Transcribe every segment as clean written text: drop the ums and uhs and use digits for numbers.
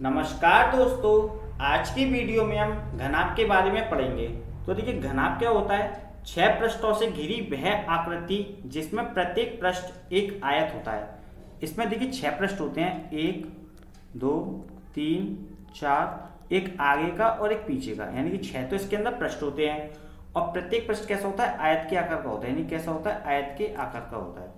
नमस्कार दोस्तों। आज की वीडियो में हम घनाभ के बारे में पढ़ेंगे। तो देखिए, घनाभ क्या होता है? 6 पृष्ठों से घिरी वह आकृति जिसमें प्रत्येक पृष्ठ एक आयत होता है। इसमें देखिए 6 पृष्ठ होते हैं, 1 2 3 4, एक आगे का और एक पीछे का, यानी कि 6 तो इसके अंदर पृष्ठ होते हैं। और प्रत्येक पृष्ठ कैसा होता है? आयत के आकार का होता है। यानी कैसा होता है? आयत के आकार का होता है।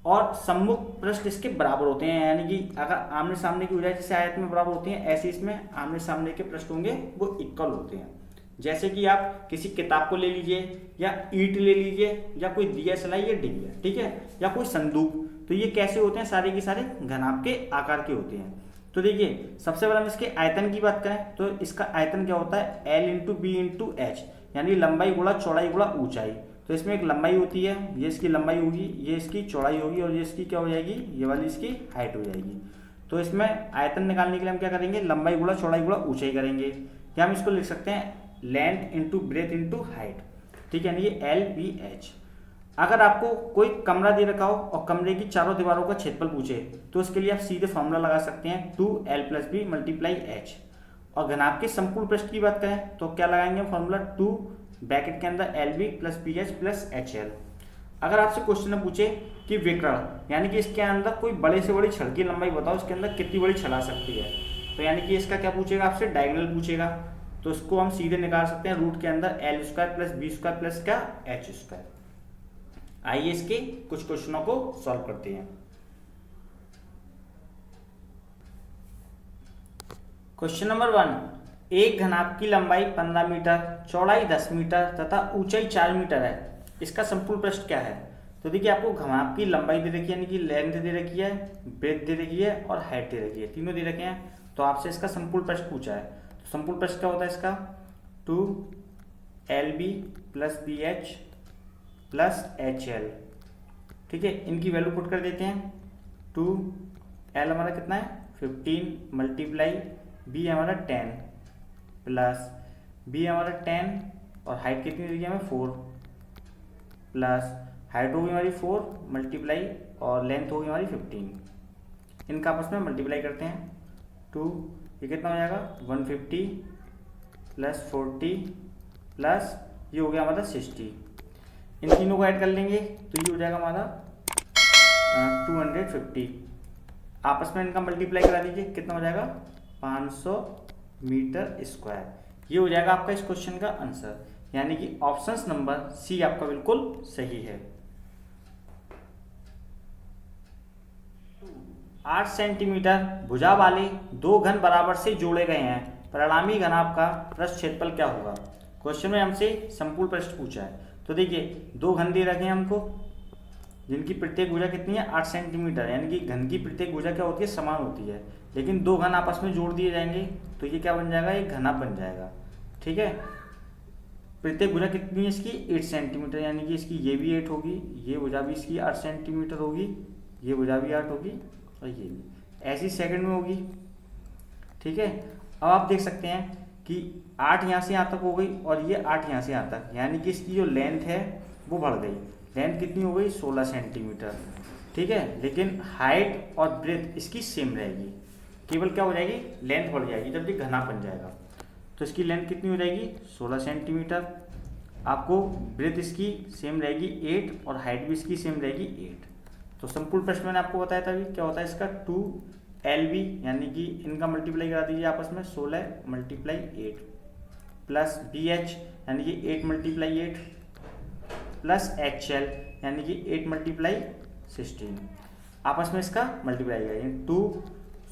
और सम्मुख पृष्ठ इसके बराबर होते हैं, यानी कि अगर आमने सामने की ऊंचाई जैसे आयत में बराबर होती है, ऐसे इसमें आमने सामने के पृष्ठ होंगे वो इक्वल होते हैं। जैसे कि आप किसी किताब को ले लीजिए, या ईंट ले लीजिए, या कोई दिया सलाई या डिबिया, ठीक है, या कोई संदूक, तो ये कैसे होते हैं? सारे के सारे घनाभ के आकार के होते हैं। तो देखिए, सबसे पहले हम इसके आयतन की बात करें तो इसका आयतन क्या होता है? L into B into H, यानी लंबाई गुणा चौड़ाई गुणा ऊंचाई। तो इसमें एक लंबाई होती है, ये इसकी लंबाई होगी, ये इसकी चौड़ाई होगी, और ये इसकी क्या हो जाएगी? ये वाली इसकी हाइट हो जाएगी। तो इसमें आयतन निकालने के लिए हम क्या करेंगे? लंबाई गुणा चौड़ाई गुणा ऊंचाई करेंगे, या हम इसको लिख सकते हैं length into breadth into height, ठीक है ना, ये LBH। अगर आपको कोई कमरा दे रखा हो और कमरे की चारों दीवारों का क्षेत्रफल पूछे, तो उसके लिए आप सीधे फॉर्मूला लगा सकते हैं 2L+B × H। और घनाभ के संपूर्ण पृष्ठ की बात करें तो क्या लगाएंगे? फॉर्मूला 2 ब्रैकेट के अंदर LB + BH + HL। अगर आपसे क्वेश्चन में पूछे कि विकर्ण, यानी कि इसके अंदर कोई बड़े से बड़ी छड़ की लंबाई बताओ, इसके अंदर कितनी बड़ी छड़ आ सकती है, तो यानी कि इसका क्या पूछेगा? आपसे डायगोनल पूछेगा। तो इसको हम सीधे निकाल सकते हैं रूट के अंदर L² + B² + क्या? H²। आइए इसके कुछ क्वेश्चनों को सॉल्व करते हैं। क्वेश्चन नंबर 1, एक घनाभ की लंबाई 15 मीटर, चौड़ाई 10 मीटर तथा ऊंचाई 4 मीटर है। इसका संपूर्ण पृष्ठ क्या है? तो देखिए, आपको घनाभ की लंबाई दे रखी है, यानी कि लेंथ दे रखी है, ब्रेथ दे रखी है और हाइट दे रखी है, तीनों दे रखे हैं। तो आपसे इसका संपूर्ण पृष्ठ पूछा है। तो संपूर्ण पृष्ठ क्या होता है इसका? 2LB + BH + HL, ठीक है। इनकी वैल्यू पुट कर देते हैं। 2L हमारा कितना है? 15 × B हमारा 10 प्लस B हमारा 10, और हाइट कितनी दी हमें? 4, प्लस हाइट होगी हमारी 4 मल्टीप्लाई, और लेंथ होगी हमारी 15। इनका आपस में मल्टीप्लाई करते हैं। 2, ये कितना हो जाएगा? 150 + 40 प्लस ये हो गया हमारा 60। इन तीनों को ऐड कर लेंगे तो ये हो जाएगा हमारा 250। आपस में इनका मल्टीप्लाई करा दीजिए, कितना हो जाएगा? 500 मीटर स्क्वायर। ये हो जाएगा आपका इस क्वेश्चन का आंसर, यानी कि ऑप्शन नंबर सी आपका बिल्कुल सही है। 8 सेंटीमीटर भुजा वाले दो घन बराबर से जोड़े गए हैं, परिणामी घनाभ का पृष्ठ क्षेत्रफल क्या होगा? क्वेश्चन में हमसे संपूर्ण पृष्ठ पूछा है। तो देखिए, दो घन दे रखे हैं हमको, जिनकी प्रत्येक भुजा कितनी है? 8 सेंटीमीटर, यानी कि घन की प्रत्येक भुजा क्या होती है? समान होती है। लेकिन दो घन आपस में जोड़ दिए जाएंगे तो ये क्या बन जाएगा? एक घनाभ बन जाएगा, ठीक है। प्रत्येक भुजा कितनी है इसकी? 8 सेंटीमीटर, यानी कि इसकी ये भी 8 होगी, ये भुजा भी इसकी 8 सेंटीमीटर होगी, ये भुजा भी 8 होगी, और ये भी ऐसी सेकंड में होगी, ठीक है। अब आप देख सकते हैं कि 8 यहाँ से यहाँ तक हो गई, और ये 8 यहाँ से यहाँ तक, यानी कि इसकी जो लेंथ है वो बढ़ गई। लेंथ कितनी हो गई? 16 सेंटीमीटर, ठीक है। लेकिन हाइट और ब्रेथ इसकी सेम रहेगी, केवल क्या हो जाएगी? लेंथ बढ़ जाएगी जब ये घना बन जाएगा। तो इसकी लेंथ कितनी हो जाएगी? 16 सेंटीमीटर। आपको ब्रेथ इसकी सेम रहेगी 8, और हाइट भी इसकी सेम रहेगी 8। तो संपूर्ण प्रश्न मैंने आपको बताया था अभी, क्या होता है इसका? 2LB, यानी कि इनका मल्टीप्लाई करा दीजिए आपस में, 16 × 8 प्लस BH, यानी कि 8 × 8 प्लस HL, यानी कि 8 × 16। आपस में इसका मल्टीप्लाई करेंगे। 2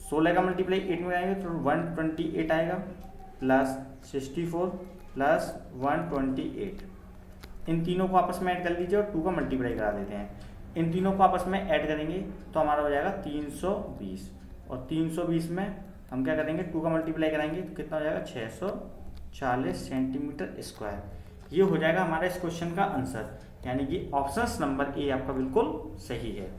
16 का मल्टीप्लाई 8 में आएंगे तो 128 आएगा, प्लस 64 प्लस 128। इन तीनों को आपस में ऐड कर लीजिए और 2 का मल्टीप्लाई करा देते हैं। इन तीनों को आपस में ऐड करेंगे तो हमारा हो जाएगा 320, और 320 में हम क्या करेंगे? 2 का मल्टीप्लाई कराएंगे तो कितना हो जाएगा? 640 सेंटीमीटर स्क्वायर। ये हो जाएगा हमारा इस क्वेश्चन का आंसर, यानी कि ऑप्शन नंबर ए आपका बिल्कुल सही है।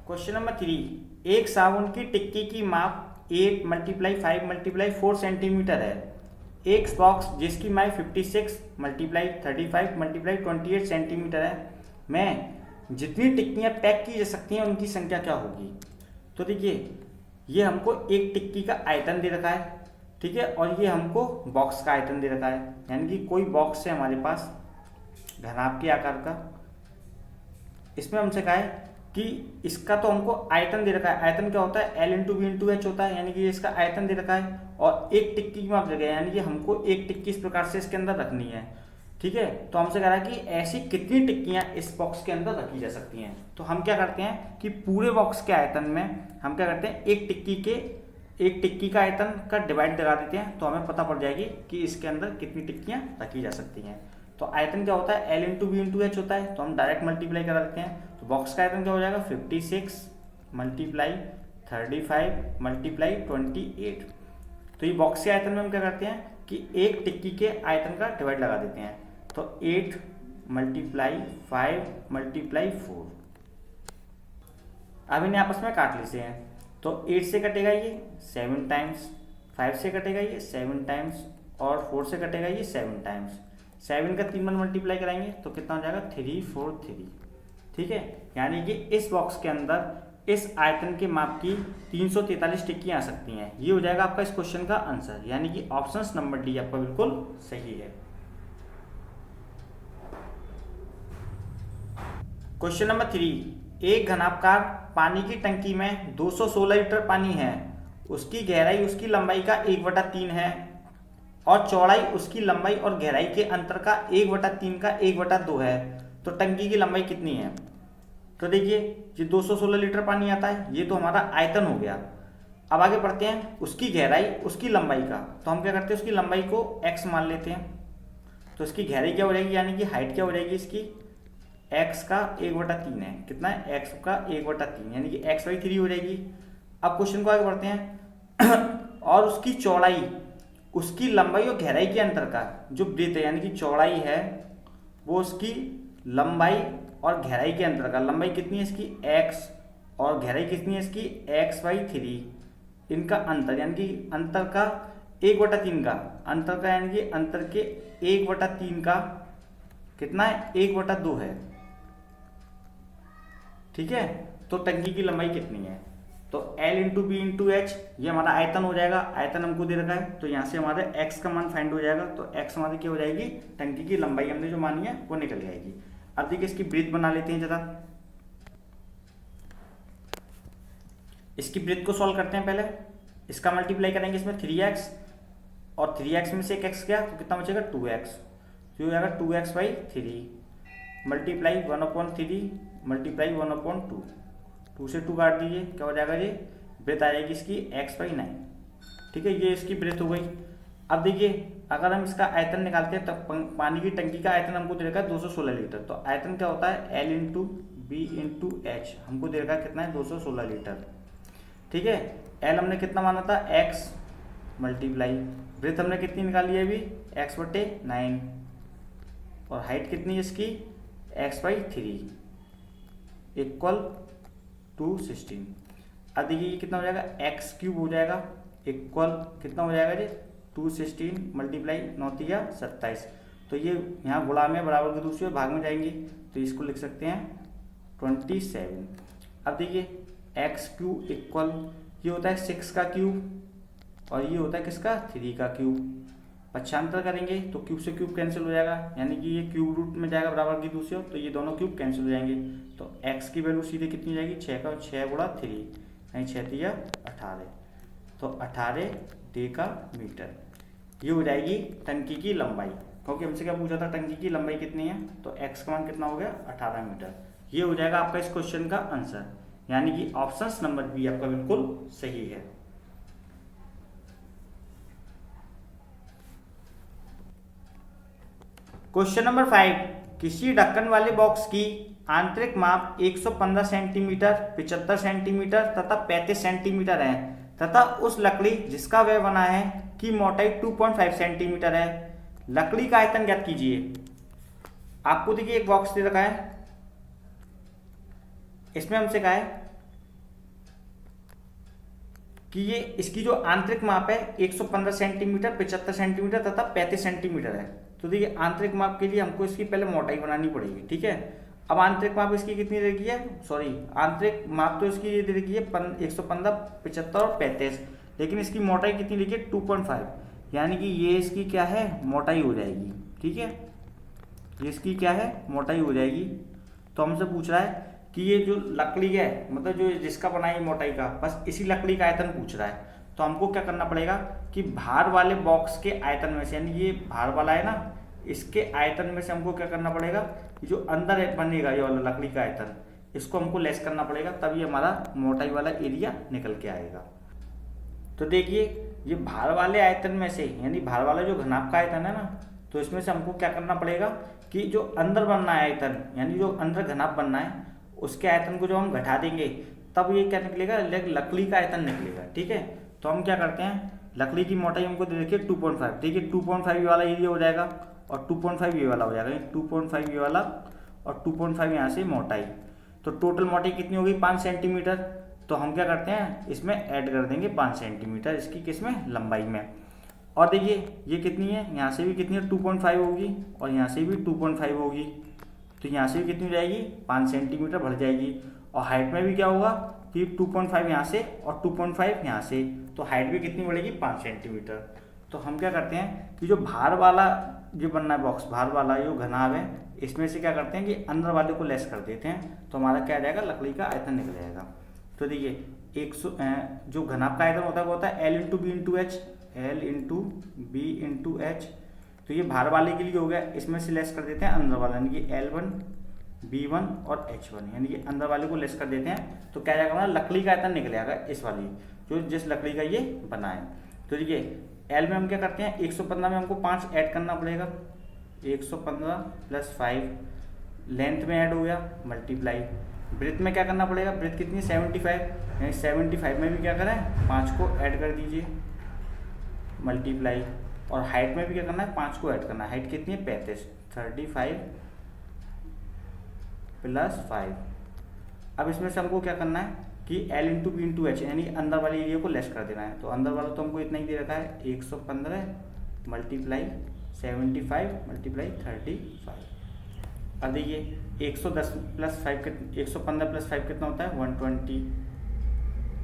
क्वेश्चन नंबर 3, एक साबुन की टिक्की की माप 8 × 5 × 4 सेंटीमीटर है। एक बॉक्स जिसकी माप 56 × 35 × 28 सेंटीमीटर है, में जितनी टिक्कियाँ पैक की जा सकती हैं उनकी संख्या क्या होगी। तो देखिए ये हमको एक टिक्की का आयतन दे रखा है, ठीक है, और ये हमको बॉक्स का आयतन दे रखा है, यानी कि कोई बॉक्स है हमारे पास घनाभ के आकार का, इसमें हमसे कहा है कि इसका तो हमको आयतन दे रखा है। आयतन क्या होता है, L into B into H होता है, यानी कि इसका आयतन दे रखा है और एक टिक्की की माप जगह, यानी कि हमको एक टिक्की इस प्रकार से इसके अंदर रखनी है, ठीक है। तो हमसे कह रहा है कि ऐसी कितनी टिक्कियां इस बॉक्स के अंदर रखी जा सकती हैं। तो हम क्या करते हैं कि पूरे बॉक्स के आयतन में हम क्या करते हैं, एक टिक्की का आयतन का डिवाइड लगा देते हैं, तो हमें पता पड़ जाएगी कि इसके अंदर कितनी टिक्कियां रखी जा सकती हैं। तो आयतन क्या होता है, L into B into H होता है, तो हम डायरेक्ट मल्टीप्लाई करा देते हैं। तो बॉक्स का आयतन क्या हो जाएगा, 56 मल्टीप्लाई 35 मल्टीप्लाई 28। तो ये बॉक्स के आयतन में हम क्या करते हैं कि एक टिक्की के आयतन का डिवाइड लगा देते हैं। तो 8 मल्टीप्लाई 5 मल्टीप्लाई 4। अब इन्हें आपस में काट लेते हैं। तो 8 से कटेगा ये 7 टाइम्स, 5 से कटेगा ये 7 टाइम्स और 4 से कटेगा ये 7 टाइम्स। 7 का 3 बार मल्टीप्लाई कराएंगे तो कितना हो जाएगा, 3 4 3, ठीक है। यानी कि इस बॉक्स के अंदर इस आयतन के माप की 343 टिक्कियां आ सकती हैं। ये हो जाएगा आपका इस क्वेश्चन का आंसर, यानी कि ऑप्शन नंबर डी आपका बिल्कुल सही है। क्वेश्चन नंबर 3, एक घनाभकार पानी की टंकी में 216 लीटर पानी है, उसकी गहराई उसकी लंबाई का 1/3 है और चौड़ाई उसकी लंबाई और गहराई के अंतर का 1/3 का 1/2 है, तो टंकी की लंबाई कितनी है। तो देखिए ये 216 लीटर पानी आता है, ये तो हमारा आयतन हो गया। अब आगे बढ़ते हैं, उसकी गहराई उसकी लंबाई का, तो हम क्या करते हैं उसकी लंबाई को x मान लेते हैं। तो इसकी गहराई क्या हो जाएगी, यानी कि हाइट क्या हो जाएगी इसकी, x का 1/3 है, कितना है x का 1/3, यानी कि x/3 हो जाएगी। अब क्वेश्चन को आगे बढ़ते हैं और उसकी चौड़ाई उसकी लंबाई और गहराई के अंतर का जो ब्रेथ है, यानी कि चौड़ाई है वो उसकी लंबाई और गहराई के अंतर का, लंबाई कितनी है इसकी x और गहराई कितनी है इसकी x/3, इनका अंतर यानी कि अंतर का 1/3 का अंतर का, यानी कि अंतर के 1/3 का कितना है, 1/2 है, ठीक है। तो टंकी की लंबाई कितनी है, तो L into B into H, ये हमारा आयतन हो जाएगा, आयतन हमको दे रखा है, तो यहाँ से हमारे x का मान फाइंड हो जाएगा। तो x हमारी क्या हो जाएगी, टंकी की लंबाई हमने जो मानी है वो निकल जाएगी। अब देखिए इसकी ब्रेथ बना लेते हैं जरा, इसकी ब्रेथ को सॉल्व करते हैं। पहले इसका मल्टीप्लाई करेंगे इसमें 3x और 3x में से एक x गया तो कितना बचेगा 2x, तो हो जाएगा 2x/3 मल्टीप्लाई 1/3 मल्टीप्लाई 1/2, 2 से 2 काट दीजिए, क्या हो जाएगा, ये ब्रेथ आ जाएगी इसकी x/9, ठीक है। ये इसकी ब्रेथ हो गई। अब देखिए अगर हम इसका आयतन निकालते हैं तब पानी की टंकी का आयतन हमको दे रखा है 216 लीटर, तो आयतन क्या होता है L into B into H, हमको दे रखा है कितना है 216 लीटर, ठीक है। L हमने कितना माना था x मल्टीप्लाई ब्रेथ हमने कितनी निकाली है अभी x/9 और हाइट कितनी है इसकी x/3 इक्वल 216। अब देखिए ये कितना हो जाएगा x³ हो जाएगा इक्वल कितना हो जाएगा जी 216 मल्टीप्लाई 9×3=27। तो ये यहाँ गुणा में बराबर के दूसरी ओर भाग में जाएंगे तो इसको लिख सकते हैं 27। अब देखिए x³ इक्वल ये होता है 6 का क्यूब और ये होता है किसका 3 का क्यूब। पक्षांतर करेंगे तो क्यूब से क्यूब कैंसिल हो जाएगा, यानी कि ये क्यूब रूट में जाएगा बराबर की दूसरी ओर, तो ये दोनों क्यूब कैंसिल हो जाएंगे। तो x की वैल्यू सीधे कितनी जाएगी 6 का 6 गुणा 3 यानी 6×3=18, तो 18 डेकामीटर ये हो जाएगी टंकी की लंबाई। क्योंकि हमसे क्या पूछा था टंकी की लंबाई कितनी है, तो x का मान कितना हो गया 18 मीटर। ये हो जाएगा आपका इस क्वेश्चन का आंसर, यानी कि ऑप्शन नंबर बी आपका बिल्कुल सही है। क्वेश्चन नंबर 5, किसी ढक्कन वाले बॉक्स की आंतरिक माप 115 सेंटीमीटर 75 सेंटीमीटर तथा 35 सेंटीमीटर है तथा उस लकड़ी जिसका वह बना है की मोटाई 2.5 सेंटीमीटर है। लकड़ी का आयतन ज्ञात कीजिए। आपको देखिए एक बॉक्स दे रखा है, इसमें हमसे कहा है कि ये इसकी जो आंतरिक माप है 115 सेंटीमीटर 75 सेंटीमीटर तथा 35 सेंटीमीटर है। तो देखिए आंतरिक माप के लिए हमको इसकी पहले मोटाई बनानी पड़ेगी, ठीक है। अब आंतरिक माप इसकी कितनी दे रखी है, सॉरी आंतरिक माप तो इसकी ये दे रखी है 115, 75 और 35, लेकिन इसकी मोटाई कितनी लिखी है 2.5, यानी कि ये इसकी क्या है मोटाई हो जाएगी। ठीक है, ये इसकी क्या है मोटाई हो जाएगी। तो हमसे पूछ रहा है कि ये जो लकड़ी है मतलब जो जिसका बनाई मोटाई का, बस इसी लकड़ी का आयतन पूछ रहा है। तो हमको क्या करना पड़ेगा कि भार वाले बॉक्स के आयतन में से, यानी ये भार वाला है ना, इसके आयतन में से हमको क्या करना पड़ेगा, जो अंदर बनेगा ये वाला लकड़ी का आयतन, इसको हमको लेस करना पड़ेगा, तभी हमारा मोटाई वाला एरिया निकल के आएगा। तो देखिए ये भार वाले आयतन में से, यानी भार वाला जो घनाभ का आयतन है ना, तो इसमें से हमको क्या करना पड़ेगा कि जो अंदर बनना है आयतन, यानी जो अंदर घनाभ बनना है उसके आयतन को जब हम घटा देंगे तब ये क्या निकलेगा, लकड़ी का आयतन निकलेगा। ठीक है, तो हम क्या करते हैं, लकड़ी की मोटाई हमको दे रखी है 2.5, ठीक है 2.5 ये वाला एरिया हो जाएगा और 2.5 ये वाला हो जाएगा, 2.5 ये वाला और 2.5 यहाँ से मोटाई, तो टोटल मोटाई कितनी होगी 5 सेंटीमीटर। तो हम क्या करते हैं इसमें ऐड कर देंगे 5 सेंटीमीटर इसकी किसमें लंबाई में। और देखिए ये कितनी है, यहाँ से भी कितनी है 2.5 होगी और यहाँ से भी 2.5 होगी, तो यहाँ से भी कितनी हो जाएगी 5 सेंटीमीटर बढ़ जाएगी। और हाइट में भी क्या होगा कि 2.5 यहाँ से और 2.5 यहाँ से, तो हाइट भी कितनी बढ़ेगी 5 सेंटीमीटर। तो हम क्या करते हैं कि जो भार वाला जो बनना है बॉक्स, भार वाला जो घनाभ है, इसमें से क्या करते हैं कि अंदर वाले को लेस कर देते हैं, तो हमारा क्या आ जाएगा लकड़ी का आयतन निकल जाएगा। तो देखिए 100 जो घनाभ का आयतन होता है वो होता है L into B into H, L into B into H. तो ये भार वाले के लिए हो गया, इसमें से लेस कर देते हैं अंदर वाला, यानी कि L1, B1 और H1, यानी कि अंदर वाले को लेस कर देते हैं, तो क्या जाएगा हमारा लकड़ी का आयतन निकल जाएगा इस वाली जो जिस लकड़ी का ये बना है। तो देखिए L में हम क्या करते हैं 115 में हमको 5 ऐड करना पड़ेगा, 115 प्लस 5 लेंथ में ऐड हो गया मल्टीप्लाई, ब्रेथ में क्या करना पड़ेगा, ब्रेथ कितनी 75, यानी 75 में भी क्या करें 5 को ऐड कर दीजिए मल्टीप्लाई, और हाइट में भी क्या करना है 5 को ऐड करना है, हाइट कितनी है 35, 35 प्लस 5। अब इसमें से हमको क्या करना है कि L into B into H, यानी अंदर वाले एरिया को लेस कर देना है। तो अंदर वाला तो हमको इतना ही दे रखा है 115 मल्टीप्लाई 75 मल्टीप्लाई 35। अब देखिए 110 प्लस 5 115 प्लस 5 कितना होता है 120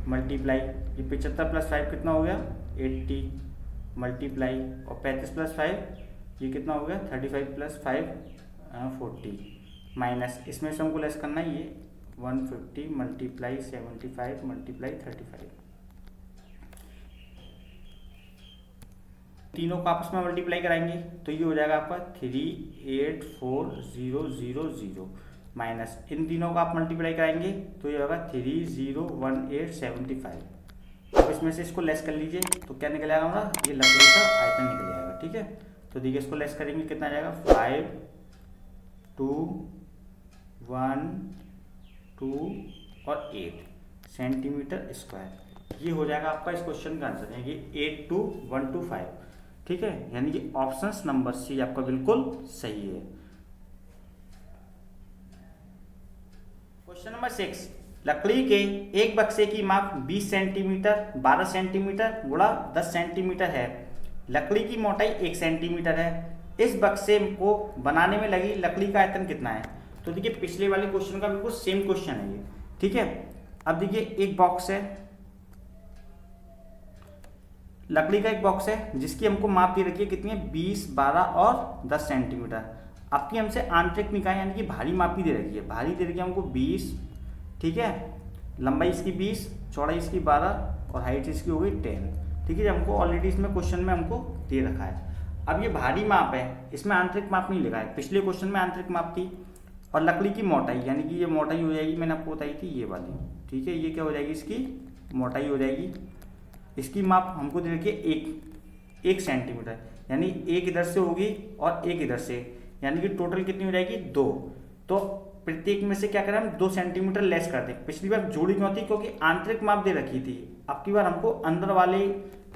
मल्टीप्लाई, ये 75 प्लस 5 कितना हो गया 80 मल्टीप्लाई, और 35 प्लस 5 ये कितना हो गया 35 प्लस 5 40 माइनस, इसमें से हमको लेस करना है ये 150 मल्टीप्लाई 75 मल्टीप्लाई 35, तीनों को आपस में मल्टीप्लाई कराएंगे तो ये हो जाएगा आपका 384,000 माइनस, इन तीनों को आप मल्टीप्लाई कराएंगे तो ये होगा 301875। अब इसमें से इसको लेस कर लीजिए तो क्या निकल जाएगा हमारा, ये लकड़ी का आयतन निकल जाएगा। ठीक है, तो देखिए इसको लेस करेंगे कितना आ जाएगा 5 2 1 2 और 8 सेंटीमीटर स्क्वायर। ये हो जाएगा आपका इस क्वेश्चन का आंसर, यानी कि 82125। ठीक है, यानी कि ऑप्शन नंबर सी आपका बिल्कुल सही है। क्वेश्चन नंबर 6, लकड़ी के एक बक्से की माप 20 सेंटीमीटर 12 सेंटीमीटर गुणा 10 सेंटीमीटर है, लकड़ी की मोटाई 1 सेंटीमीटर है, इस बक्से को बनाने में लगी लकड़ी का आयतन कितना है। तो देखिए पिछले वाले क्वेश्चन का बिल्कुल सेम क्वेश्चन है ये। ठीक है, अब देखिए एक बॉक्स है, लकड़ी का एक बॉक्स है जिसकी हमको माप दे रखी है कितनी है 20 12 और 10 सेंटीमीटर। आपकी हमसे आंतरिक निकाय यानी कि भारी मापी दे रखी है, भारी दे रखी है हमको 20, ठीक है, लंबाई इसकी 20, चौड़ाई इसकी 12 और हाइट इसकी हो गई 10। ठीक है, हमको ऑलरेडी इसमें क्वेश्चन में हमको दे रखा है। अब ये भारी माप है, इसमें आंतरिक माप नहीं लिखा है, पिछले क्वेश्चन में आंतरिक माप थी। और लकड़ी की मोटाई यानी कि ये मोटाई हो जाएगी, मैंने आपको बताई थी ये वाली। ठीक है, ये क्या हो जाएगी इसकी मोटाई हो जाएगी, इसकी माप हमको दे रखी है 1 सेंटीमीटर, यानी एक इधर से होगी और एक इधर से, यानी कि टोटल कितनी हो जाएगी 2। तो प्रत्येक में से क्या करें हम 2 सेंटीमीटर लेस कर दें। पिछली बार जोड़ी क्यों थी, क्योंकि आंतरिक माप दे रखी थी, अब की बार हमको अंदर वाले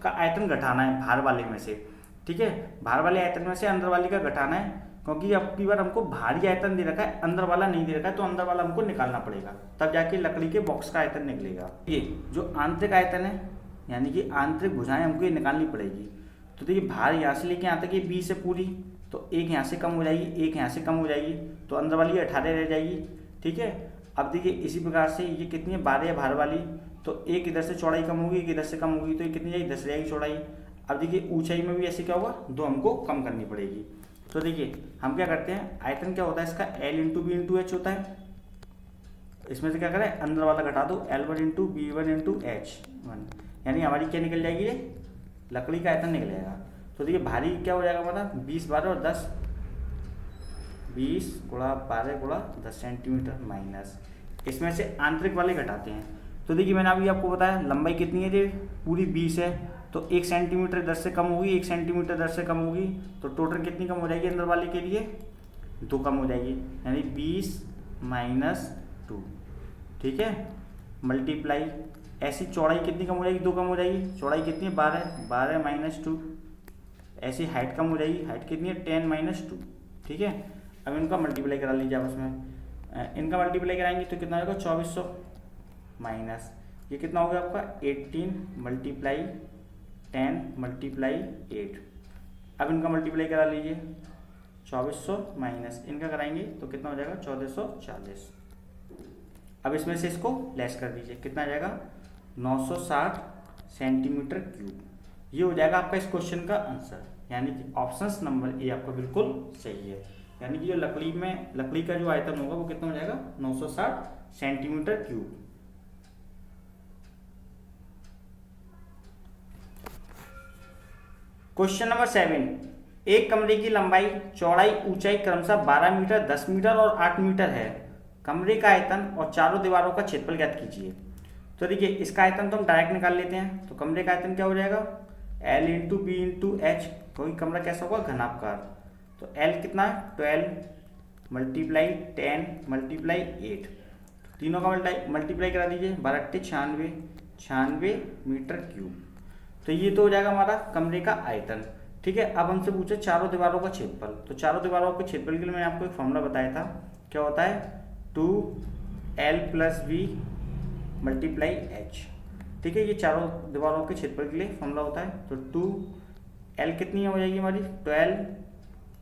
का आयतन घटाना है भार वाले में से। ठीक है, भार वाले आयतन में से अंदर वाले का घटाना है, क्योंकि अब की बार हमको भारी आयतन दे रखा है, अंदर वाला नहीं दे रखा है, तो अंदर वाला हमको निकालना पड़ेगा, तब जाके लकड़ी के बॉक्स का आयतन निकलेगा। ये जो आंतरिक आयतन है यानी कि आंतरिक भुजाएं हमको ये निकालनी पड़ेगी। तो देखिए भार यहाँ से लेके यहाँ तक ये 20 है पूरी, तो एक यहाँ से कम हो जाएगी, एक यहाँ से कम हो जाएगी, तो अंदर वाली 18 रह जाएगी। ठीक है, अब देखिए इसी प्रकार से ये कितनी है 12 है बाहर वाली, तो एक इधर से चौड़ाई कम होगी, एक इधर से कम होगी, तो ये कितनी जाएगी 10 जाएगी चौड़ाई। अब देखिए ऊंचाई में भी ऐसे क्या होगा, 2 हमको कम करनी पड़ेगी। तो देखिए हम क्या करते हैं, आयतन क्या होता है इसका L into B into H होता है। इसमें से क्या करें, अंदर वाला घटा दो, L1 into B1 into H1, यानी हमारी क्या निकल जाएगी, ये लकड़ी का आयतन निकल जाएगा। तो देखिए भारी क्या हो जाएगा हमारा 20 12 और 10, 20 गुणा 12 गुणा 10 सेंटीमीटर माइनस, इसमें से आंतरिक वाले घटाते हैं। तो देखिए मैंने अभी आपको बताया लंबाई कितनी है, ये पूरी 20 है, तो 1 सेंटीमीटर इधर से कम होगी, 1 सेंटीमीटर इधर से कम होगी, तो टोटल कितनी कम हो जाएगी अंदर वाले के लिए, 2 कम हो जाएगी, यानी 20 माइनस 2। ठीक है, मल्टीप्लाई, ऐसी चौड़ाई कितनी कम हो जाएगी, 2 कम हो जाएगी, चौड़ाई कितनी है 12, 12 माइनस 2, ऐसी हाइट कम हो जाएगी, हाइट कितनी है 10 माइनस 2। ठीक है, अब इनका मल्टीप्लाई करा लीजिए आपस में, इनका मल्टीप्लाई कराएंगे तो कितना होगा 2400 माइनस ये कितना हो गया आपका 18 मल्टीप्लाई 10 मल्टीप्लाई 8। अब इनका मल्टीप्लाई करा लीजिए, 2400 माइनस इनका कराएंगे तो कितना हो जाएगा 1440। अब इसमें से इसको लेस कर दीजिए, कितना आ जाएगा 960 सेंटीमीटर क्यूब। ये हो जाएगा आपका इस क्वेश्चन का आंसर, यानी कि ऑप्शन नंबर ए आपका बिल्कुल सही है। यानी कि जो लकड़ी का जो आयतन होगा वो कितना हो जाएगा 960 सेंटीमीटर क्यूब। क्वेश्चन नंबर 7, एक कमरे की लंबाई चौड़ाई ऊंचाई क्रमशः 12 मीटर 10 मीटर और 8 मीटर है। कमरे का आयतन और चारों दीवारों का क्षेत्रफल ज्ञात कीजिए। तो देखिए इसका आयतन तो हम डायरेक्ट निकाल लेते हैं, तो कमरे का आयतन क्या हो जाएगा L into B into H, कोई कमरा कैसा होगा घनाभकार, तो L कितना है 12 मल्टीप्लाई 10 मल्टीप्लाई 8, तीनों का मल्टीप्लाई करा दीजिए, 12 96 मीटर क्यूब। तो ये तो हो जाएगा हमारा कमरे का आयतन। ठीक है, अब हमसे पूछे चारों दीवारों का क्षेत्रफल, तो चारों दीवारों के क्षेत्रफल के लिए मैंने आपको एक फॉर्मूला बताया था, क्या होता है 2L plus B multiply H. ठीक है, ये चारों दीवारों के क्षेत्रफल के लिए फॉर्मूला होता है। तो 2L कितनी हो जाएगी हमारी 12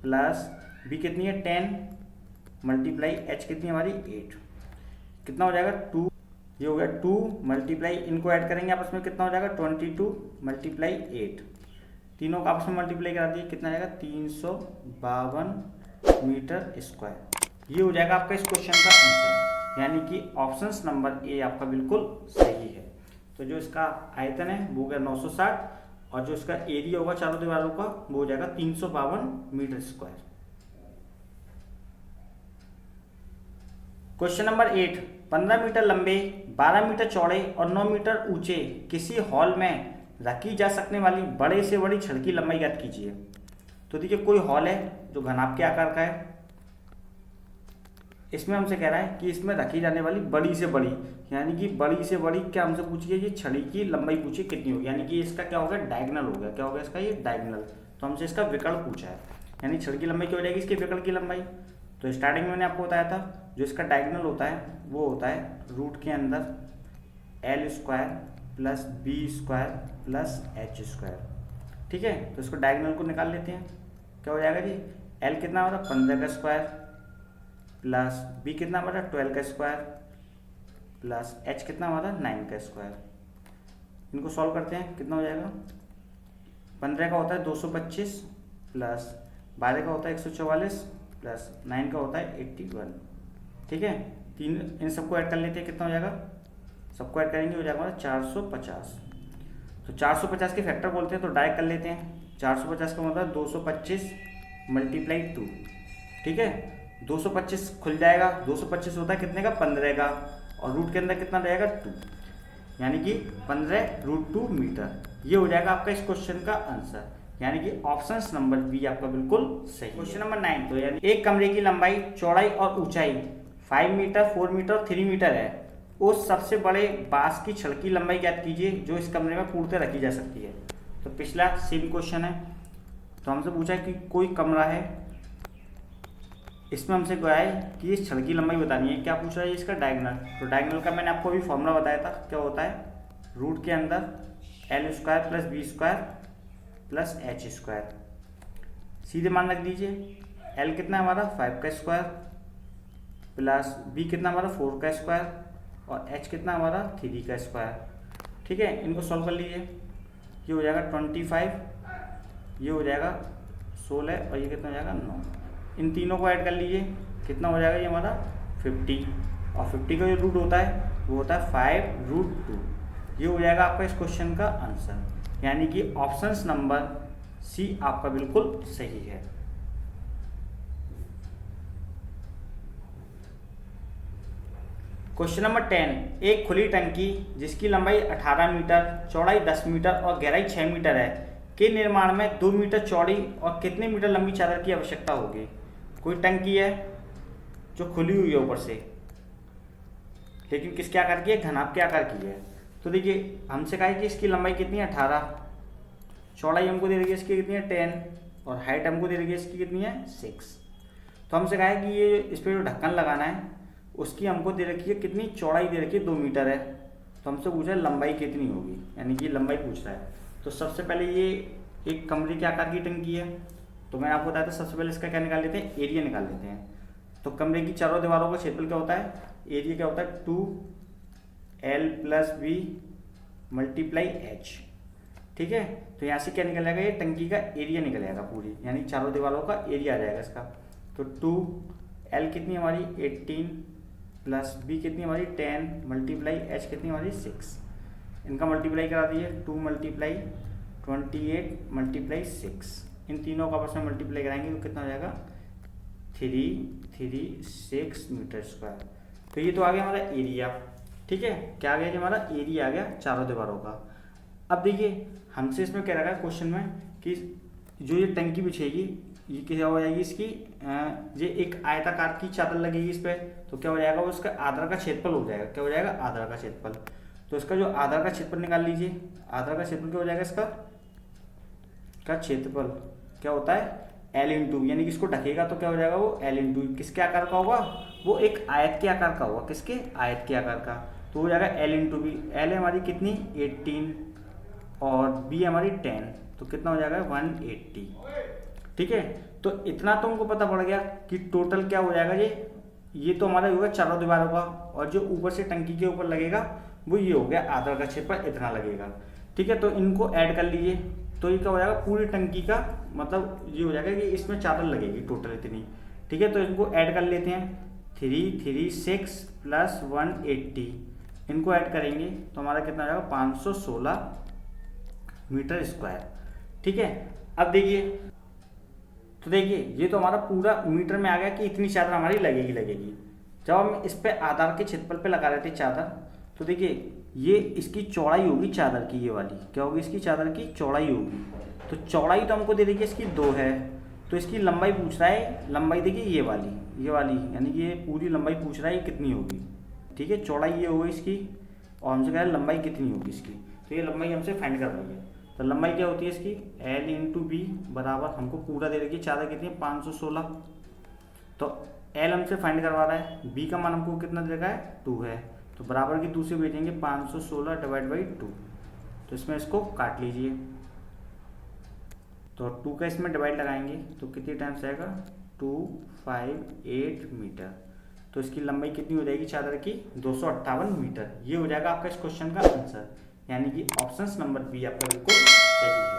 प्लस बी कितनी है 10 मल्टीप्लाई एच कितनी है हमारी 8, कितना हो जाएगा 2, ये हो गया 2 मल्टीप्लाई इनको ऐड करेंगे आपस में कितना हो जाएगा 22 मल्टीप्लाई 8, तीनों का आपस में मल्टीप्लाई करा दिए कितना जाएगा 352 मीटर स्क्वायर। ये हो जाएगा आपका इस क्वेश्चन का आंसर, यानी कि ऑप्शन नंबर ए आपका बिल्कुल सही है। तो जो इसका आयतन है वो हो गया 960 और जो इसका एरिया होगा चारों दीवारों का वो हो जाएगा 352 metre square. Question number 8, 15 metre लंबे 12 मीटर चौड़े और 9 मीटर ऊंचे किसी हॉल में रखी जा सकने वाली बड़े से बड़ी छड़ की लंबाई ज्ञात कीजिए। तो देखिए कोई हॉल है जो घनाभ के आकार का है, इसमें हमसे कह रहा है कि इसमें रखी जाने वाली बड़ी से बड़ी, यानी कि बड़ी से बड़ी क्या हमसे पूछिए ये छड़ी की लंबाई पूछिए कितनी होगी, यानी कि इसका क्या होगा डायगोनल हो गया, क्या होगा इसका ये डायगोनल। तो हमसे इसका विकर्ण पूछा है, यानी छड़ की लंबाई क्या हो जाएगी इसके विकर्ण की लंबाई। तो स्टार्टिंग में मैंने आपको बताया था जो इसका डायगोनल होता है वो होता है रूट के अंदर L square plus B square plus H square. ठीक है, तो इसको डायगोनल को निकाल लेते हैं, क्या हो जाएगा जी L कितना हमारा 15 का स्क्वायर प्लस बी कितना हमारा 12 का स्क्वायर प्लस एच कितना हमारा 9 का स्क्वायर। इनको सॉल्व करते हैं कितना हो जाएगा 15 का होता है 225 प्लस 12 का होता है 144 प्लस 9 का होता है 81। ठीक है, तीन इन सबको ऐड कर लेते हैं कितना हो जाएगा, सबको ऐड करेंगे हो जाएगा हमारा 450। तो 450 के फैक्टर बोलते हैं तो डायरेक्ट कर लेते हैं, 450 का मतलब 225 मल्टीप्लाई 2। ठीक है, 225 खुल जाएगा, 225 होता है कितने का 15 का और रूट के अंदर कितना रहेगा 2, यानी कि 15√2 मीटर। ये हो जाएगा आपका इस क्वेश्चन का आंसर, यानी कि ऑप्शन नंबर बी आपका बिल्कुल सही। क्वेश्चन नंबर 9, तो यानी एक कमरे की लंबाई चौड़ाई और ऊंचाई 5 मीटर 4 मीटर और 3 मीटर है, उस सबसे बड़े बांस की छड़ की लंबाई ज्ञात कीजिए जो इस कमरे में पूर्णतः रखी जा सकती है। तो पिछला सेम क्वेश्चन है, तो हमसे पूछा है कि कोई कमरा है, इसमें हमसे कहा है कि इस छड़ की लंबाई बतानी है, क्या पूछ रहा है इसका डायगोनल। तो डायगोनल का मैंने आपको अभी फॉर्मूला बताया था, क्या होता है रूट के अंदर L square plus B square plus H square. सीधे मान रख दीजिए। L कितना है हमारा 5 का स्क्वायर प्लस B कितना हमारा 4 का स्क्वायर और H कितना हमारा 3 का स्क्वायर। ठीक है, इनको सॉल्व कर लीजिए। ये हो जाएगा 25, ये हो जाएगा 16 और ये कितना हो जाएगा 9। इन तीनों को ऐड कर लीजिए, कितना हो जाएगा ये हमारा 50 और 50 का जो रूट होता है वो होता है 5√2। ये हो जाएगा आपका इस क्वेश्चन का आंसर, यानी कि ऑप्शन नंबर सी आपका बिल्कुल सही है। क्वेश्चन नंबर 10, एक खुली टंकी जिसकी लंबाई 18 मीटर, चौड़ाई 10 मीटर और गहराई 6 मीटर है के निर्माण में 2 मीटर चौड़ी और कितने मीटर लंबी चादर की आवश्यकता होगी। कोई टंकी है जो खुली हुई है ऊपर से, लेकिन किसके आकार की है, घनाभ के आकार की है। तो देखिए हमसे कहा है कि इसकी लंबाई कितनी है 18, चौड़ाई हमको दे रही है इसकी कितनी है 10 और हाइट हमको दे रही है इसकी कितनी है 6। तो हमसे कहा है कि ये इस पर जो ढक्कन लगाना है उसकी हमको दे रखी है कितनी, चौड़ाई दे रखी है 2 मीटर है। तो हमसे पूछा है लंबाई कितनी होगी, यानी कि लंबाई पूछ रहा है। तो सबसे पहले ये एक कमरे के आकार की टंकी है, तो मैंने आपको बताया था सबसे पहले इसका क्या निकाल लेते हैं, एरिया निकाल लेते हैं। तो कमरे की चारों दीवारों का क्षेत्रफल क्या होता है, एरिया क्या होता है 2L + B × H। ठीक है, तो यहाँ से क्या निकल जाएगा, ये टंकी का एरिया निकल जाएगा पूरी, यानी चारों दीवारों का एरिया आ जाएगा इसका। तो 2L कितनी हमारी 18 प्लस B कितनी हमारी 10 × H कितनी हमारी 6। इनका मल्टीप्लाई करा दीजिए, 2 × 28 × 6। इन तीनों का आपस में मल्टीप्लाई कराएंगे तो कितना हो जाएगा 336 मीटर स्क्वायर। तो ये तो आ गया हमारा एरिया। ठीक है, क्या आ गया, हमारा एरिया आ गया चारों दीवारों का। अब देखिए हमसे इसमें क्या रखा है क्वेश्चन में कि जो ये टंकी बिछेगी ये क्या हो जाएगी इसकी, ये एक आयताकार की चादर लगेगी इस पर, तो क्या हो जाएगा, वो उसका आधार का क्षेत्रफल हो जाएगा। क्या हो जाएगा, आधार का क्षेत्रफल। तो इसका जो आधार का क्षेत्रफल निकाल लीजिए। आधार का क्षेत्रफल क्या हो जाएगा, इसका क्षेत्रफल क्या होता है L × यानी कि इसको ढकेगा तो क्या हो जाएगा, वो L × किसके आकार का होगा, वो एक आयत के आकार का होगा। किसके, आयत के आकार का। तो हो जाएगा L × B। L हमारी कितनी 18 और B हमारी 10, तो कितना हो जाएगा 180। ठीक है, तो इतना तो हमको पता पड़ गया कि टोटल क्या हो जाएगा, ये तो हमारा होगा चारों दीवारों का, और जो ऊपर से टंकी के ऊपर लगेगा वो ये हो गया आधार का क्षेत्रफल इतना लगेगा। ठीक है, तो इनको ऐड कर लीजिए तो ये क्या हो जाएगा, पूरी टंकी का मतलब ये हो जाएगा कि इसमें चादर लगेगी टोटल इतनी। ठीक है, तो इनको ऐड कर लेते हैं, 336 + 180 इनको ऐड करेंगे तो हमारा कितना हो जाएगा 516 मीटर स्क्वायर। ठीक है, अब देखिए, तो देखिए ये तो हमारा पूरा मीटर में आ गया कि इतनी चादर हमारी लगेगी। जब हम इस पे आधार के क्षेत्रफल पे लगा रहे थे चादर, तो देखिए ये इसकी चौड़ाई होगी चादर की, ये वाली क्या होगी, इसकी चादर की चौड़ाई होगी। तो चौड़ाई तो हमको दे देखिए इसकी 2 है, तो इसकी लंबाई पूछ रहा है। लंबाई देखिए ये वाली यानी कि ये पूरी लंबाई पूछ रहा है ये कितनी होगी। ठीक है, चौड़ाई ये होगी इसकी और हमसे कह रहा है लंबाई कितनी होगी इसकी, तो ये लंबाई हमसे फाइंड करवाई है। तो लंबाई क्या होती है इसकी L × B बराबर हमको पूरा दे रखी है चादर कितनी है 516। तो L हमसे फाइंड करवा रहा है, B का मान हमको कितना दे रखा है 2 है, तो बराबर की 2 से भेजेंगे 516 / 2। तो इसमें इसको काट लीजिए, तो 2 का इसमें डिवाइड लगाएंगे तो कितनी टाइम्स आएगा 258 मीटर। तो इसकी लंबाई कितनी हो जाएगी चादर की 258 मीटर। ये हो जाएगा आपका इस क्वेश्चन का आंसर, यानी कि ऑप्शन नंबर बी आपका बिल्कुल सही है।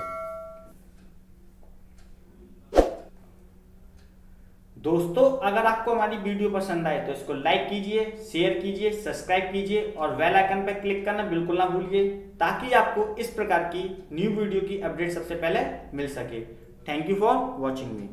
दोस्तों अगर आपको हमारी वीडियो पसंद आए तो इसको लाइक कीजिए, शेयर कीजिए, सब्सक्राइब कीजिए और बेल आइकन पर क्लिक करना बिल्कुल ना भूलिए, ताकि आपको इस प्रकार की न्यू वीडियो की अपडेट सबसे पहले मिल सके। Thank you for watching me.